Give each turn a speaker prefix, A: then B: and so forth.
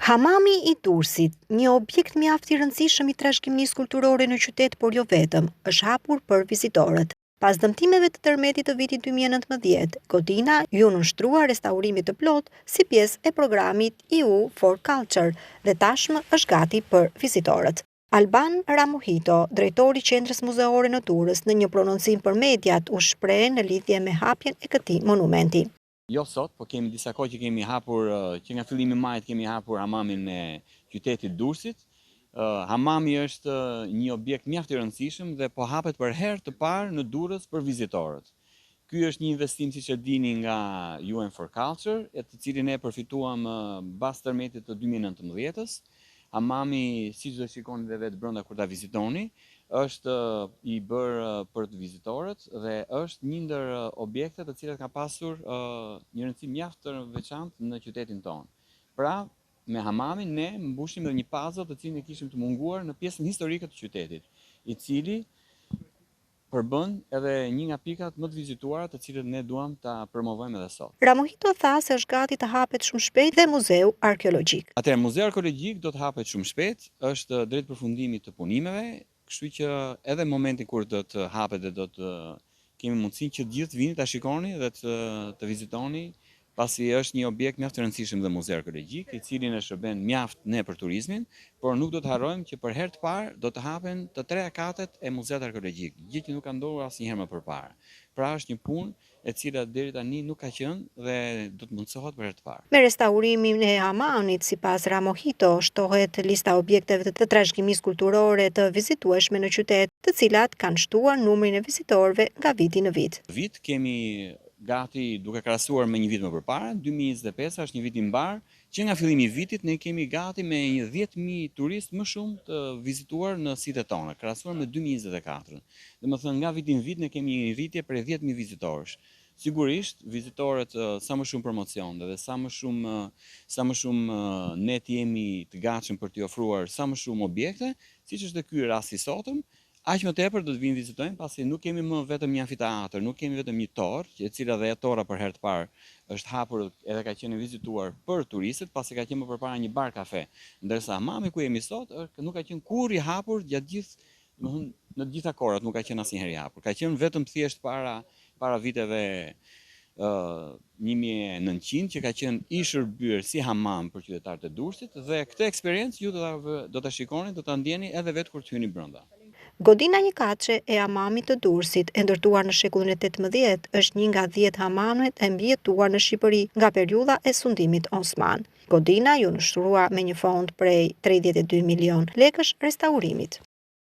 A: Hamami i Durrësit, një objekt mjaft i rëndësishëm i trashëgimisë kulturore në qytet, por jo vetëm, është hapur për vizitorët. Pas dëmtimeve të tërmetit të vitit 2019, godina ju nënshtrua restaurimit të plot si pjesë e programit EU for Culture dhe tashmë është gati për vizitorët. Alban Ramuhito, drejtori i Qendrës Muzeore në Durrës, në një prononcim për mediat u shpreh në lidhje me hapjen e këtij monumenti.
B: Jo sot, po kemi disa kohë që kemi hapur, që nga fillimi i majit kemi hapur hamamin e qytetit Durrësit. Hamami është një objekt mjaft i rëndësishëm dhe po hapet për herë të parë në Durrës për vizitorët. Ky është një investim, siç e dini, nga UN for Culture, të cilin ne përfituam pas tërmetit të 2019-s. Hamami, siç do shikoni edhe vetë brenda kur ta vizitoni, është i bërë për të vizitorët dhe është një ndër objektet të cilat ka pasur një rëndësi mjaft të veçantë në qytetin tonë. Pra, me hamamin ne mbushim edhe një puzzle të cilin e kishim të munguar në pjesën historike të qytetit, i cili përbën edhe një nga pikat më të vizituara të cilët ne duam ta promovojmë edhe sot.
A: Ramuhito tha se është gati të hapet shumë shpejt dhe muzeu arkeologjik.
B: Atëherë, muzeu arkeologjik do të hapet shumë shpejt, është drejt përfundimit të punimeve, kështu që edhe në momentin kur do të hapet dhe do të kemi mundësinë që të gjithë vini ta shikoni dhe të vizitoni, pasi është një objekt mjaft i rëndësishëm dhe muzeu arkeologjik, i cili na shërben mjaft ne për turizmin, por nuk do të harrojmë që për herë të parë do të hapen të treja katet e muzeut arkeologjik, gjë që nuk ka ndodhur asnjëherë më përpara. Pra është një punë e cila deri tani nuk ka qenë dhe do të mundsohet për herë të parë.
A: Me restaurimin e hamamit, sipas Ramuhito, shtohet lista objekteve të trashëgimisë kulturore të vizitueshme në qytet, të cilat kanë shtuar numrin e vizitorëve nga viti në vit.
B: Vit kemi gati, duke krahasuar me një vit më përpara, 2025 është një vit i mbar, që nga fillimi i vitit ne kemi gati me një 10.000 turistë më shumë të vizituar në sitet tona, krahasuar me 2024. Domethënë nga viti në vit ne kemi një rritje prej 10.000 vizitorësh. Sigurisht, vizitorët sa më shumë promocion dhe sa më shumë ne të jemi të gatshëm për t'i ofruar sa më shumë objekte, siç është ky rasti i sotëm, aq më tepër do të vinë vizitojnë, pasi nuk kemi më vetëm një amfiteatër, nuk kemi vetëm një torë, e cila dhe torra për herë të parë është hapur edhe ka qenë vizituar për turistët, pasi ka qenë më përpara një bar kafe, ndërsa hamami ku jemi sot nuk ka qenë kurrë i hapur gjatë në të gjitha kohrat, nuk ka qenë asnjëherë i hapur. Ka qenë vetëm thjesht para viteve 1900 që ka qenë i shërbyer si hamam për qytetarët e Durrësit dhe këtë eksperiencë ju do ta shikoni, do ta ndjeni edhe vetë kur të hyni brenda.
A: Godina një kaçe e hamamit të Durrësit, e ndërtuar në shekullin e 18, është një nga 10 hamamet e mbijetuar në Shqipëri nga periudha e sundimit Osman. Godina ju nënshtrua me një fond prej 32 milion lekësh restaurimit.